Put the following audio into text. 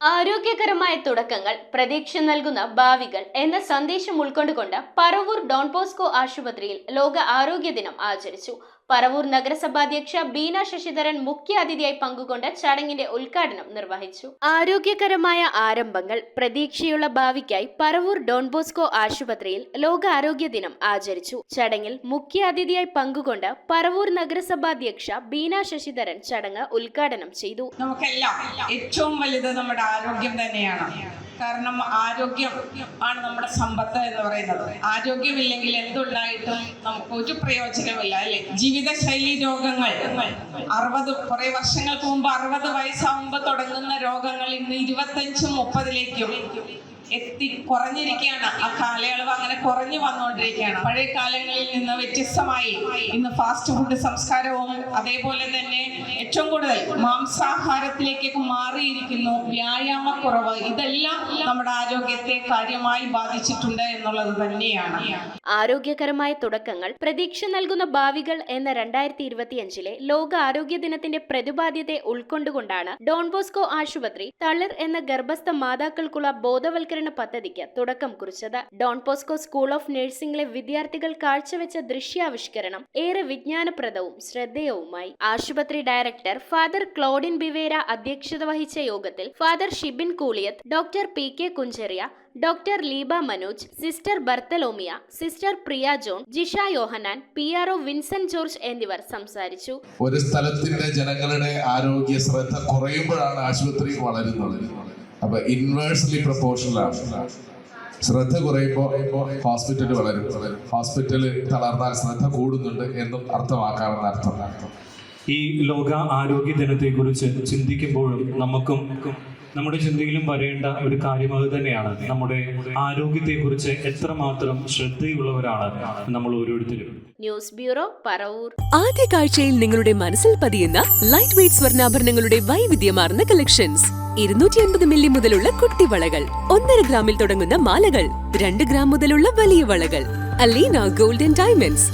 ആരോഗ്യകരമായ തുടക്കങ്ങൾ പ്രതീക്ഷ നൽകുന്ന ഭാവികൾ എന്ന സന്ദേശം ഉൾക്കൊണ്ടുകൊണ്ട് പറവൂർ ഡോൺ ബോസ്കോ ആശുപത്രിയിൽ ലോക ആരോഗ്യ ദിനം ആചരിച്ചു. പറവൂർ നഗരസഭാധ്യക്ഷ ബീന ശശിധരൻ മുഖ്യ അതിഥിയായി പങ്കുകൊണ്ട് ചടങ്ങിന്റെ ഉദ്ഘാടനം നിർവഹിച്ചു. ആരോഗ്യകരമായ ആരംഭങ്ങൾ പ്രതീക്ഷയുള്ള ഭാവിക്കായി പറവൂർ ഡോൺ ബോസ്കോ ആശുപത്രിയിൽ ലോക ആരോഗ്യ ദിനം ആചരിച്ചു. ചടങ്ങിൽ മുഖ്യ അതിഥിയായി പങ്കുകൊണ്ട് പറവൂർ നഗരസഭാധ്യക്ഷ ബീന ശശിധരൻ ചടങ്ങ് ഉദ്ഘാടനം ചെയ്തു. നമുക്കെല്ലാം ഏറ്റവും വലുത് നമ്മുടെ ആരോഗ്യം തന്നെയാണ്. കാരണം ആരോഗ്യം ആണ് നമ്മുടെ സമ്പത്ത് എന്ന് പറയുന്നത്. ആരോഗ്യമില്ലെങ്കിൽ എന്തുണ്ടായിട്ടും നമുക്ക് ഒരു പ്രയോജനമില്ല, അല്ലെ? ജീവിതശൈലി രോഗങ്ങൾ 60 കുറെ വർഷങ്ങൾക്ക് മുമ്പ് 60 വയസ്സാകുമ്പോൾ തുടങ്ങുന്ന രോഗങ്ങൾ ഇന്ന് 25-30ലേക്കും കുറഞ്ഞിരിക്കുകയാണ്. ആ കാലയളവ് അങ്ങനെ കുറഞ്ഞു വന്നുകൊണ്ടിരിക്കുകയാണ്. പഴയ കാലങ്ങളിൽ നിന്ന് വ്യത്യസ്തമായി ഇന്ന് ഫാസ്റ്റ് ഫുഡ് സംസ്കാരവും അതേപോലെ തന്നെ ഏറ്റവും കൂടുതൽ മാംസാഹാരത്തിലേക്കൊക്കെ മാറിയിരിക്കുന്നു. വ്യായാമക്കുറവ്, ഇതെല്ലാം നമ്മുടെ ആരോഗ്യത്തെ കാര്യമായി ബാധിച്ചിട്ടുണ്ട് എന്നുള്ളത് തന്നെയാണ്. ആരോഗ്യകരമായ തുടക്കങ്ങൾ പ്രതീക്ഷ നൽകുന്ന ഭാവികൾ എന്ന 2025 ലോക ആരോഗ്യ ദിനത്തിന്റെ പ്രതിപാദ്യത്തെ ഉൾക്കൊണ്ടുകൊണ്ടാണ് ഡോൺ ബോസ്കോ ആശുപത്രി തളിർ എന്ന ഗർഭസ്ഥ മാതാക്കൾക്കുള്ള ബോധവൽക്കരണ പദ്ധതിക്ക് തുടക്കം കുറിച്ചത്. ഡോൺ ബോസ്കോ സ്കൂൾ ഓഫ് നഴ്സിംഗിലെ വിദ്യാർത്ഥികൾ കാഴ്ചവെച്ച ദൃശ്യാവിഷ്കരണം ഏറെ വിജ്ഞാനപ്രദവും ശ്രദ്ധേയവുമായി. ആശുപത്രി ഡയറക്ടർ ഫാദർ ക്ലോഡിൻ ബിവേര അധ്യക്ഷത വഹിച്ച യോഗത്തിൽ father Shibin Kooliyath, doctor P K. Kuncheria, doctor Leeba Manoj, sister Bartholomea, sister Priya John, Jisha Yohannan, PRO Vincent George എന്നിവർ സംസാരിച്ചു. ഒരു സ്ഥലത്തിന്റെ ജനങ്ങളുടെ ആരോഗ്യ ശ്രദ്ധ കുറയുമ്പോഴാണ് ആശുപത്രി വളരുന്നത്. അപ്പൊ ഇൻവേഴ്സ്ലി പ്രൊപ്പോർഷണലാണ്. ശ്രദ്ധ കുറയുമ്പോൾ ഹോസ്പിറ്റൽ വളരും. ഹോസ്പിറ്റല് തളർന്നാൽ ശ്രദ്ധ കൂടുന്നുണ്ട് എന്നും അർത്ഥമാക്കാമെന്ന അർത്ഥം. ഈ ലോക ആരോഗ്യ ദിനത്തെ കുറിച്ച് ചിന്തിക്കുമ്പോഴും നമുക്കും നമ്മുടെ ചിന്തയിലും വരേണ്ട ഒരു കാര്യം അത് തന്നെയാണ്. നമ്മുടെ ആരോഗ്യത്തെ കുറിച്ച് എത്രമാത്രം ശ്രദ്ധയുള്ളവരാണ് നമ്മൾ ഓരോരുത്തരും. News bureau, Paravur. ആദ്യ കാഴ്ചയിൽ നിങ്ങളുടെ മനസ്സിൽ പതിയുന്ന ലൈറ്റ് വെയ്റ്റ് സ്വർണ്ണാഭരണങ്ങളുടെ വൈവിധ്യമാർന്ന കളക്ഷൻസ്. 250 മില്ലി മുതലുള്ള കുട്ടിവളകൾ, 1.5 ഗ്രാമിൽ തുടങ്ങുന്ന മാലകൾ, 2 ഗ്രാം മുതലുള്ള വലിയ വളകൾ. Aleena golden diamonds.